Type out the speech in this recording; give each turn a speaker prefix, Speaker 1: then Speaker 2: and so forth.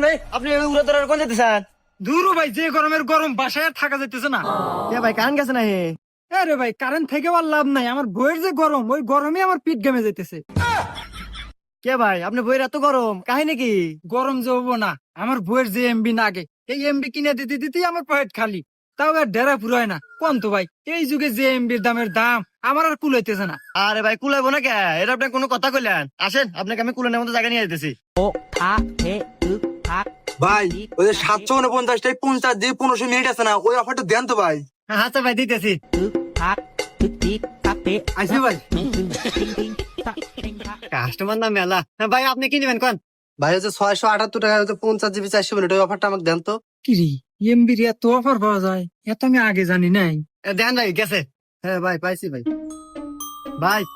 Speaker 1: ভাই আপনি উড়াদৌড়ার কোন যেতেছেন?
Speaker 2: দূর ভাই, যে গরমের গরম, বাসায় আর থাকা যাইতেছে না।
Speaker 1: ভাই কারেন্ট গেছে না হে?
Speaker 2: আরে ভাই, কারেন্ট থেকে আর লাভ নাই, আমার বইয়ের যে গরম, ওই গরমে আমার পিঠ ঘেমে যাইতেছে।
Speaker 1: ভাই আপনি বইয়ের এত গরম কাহিনী কি?
Speaker 2: গরম যে হবো না, আমার বইয়ের যে এমবি লাগে, এই এমবি কিনে দিতে দিতেই আমার পকেট খালি, তাও আর ডেরা ফুরায় না। কোন তো ভাই, এই যুগে যে এমবির দাম আমার আর কুলাইতেছে না।
Speaker 1: আরে ভাই কুলাইবো না কে? এটা আপনি কোনো কথা কইলেন? আসেন আপনাকে আমি কুলানোর মতো জায়গা নিয়ে যেতেছি।
Speaker 3: ভাই ওই যে 749 50 দিয়ে 15 মিনিট আছে না, ওই অফারটা দেন তো ভাই।
Speaker 1: আচ্ছা ভাই দিতেছি।
Speaker 2: আইসি ভাই।
Speaker 1: কাস্টমার না মেলা। ভাই আপনি কি নেবেন কোন?
Speaker 3: ভাই হচ্ছে 678 টাকা, হচ্ছে 50 জিবি 400 মিনিট, ওই অফারটা আমাকে দেন তো।
Speaker 2: কিরি, এমবির এত অফার পাওয়া যায়, এত আমি আগে জানি নাই।
Speaker 1: দেন ভাই গেছে।
Speaker 3: হ্যাঁ ভাই পাইছি ভাই।
Speaker 1: ভাই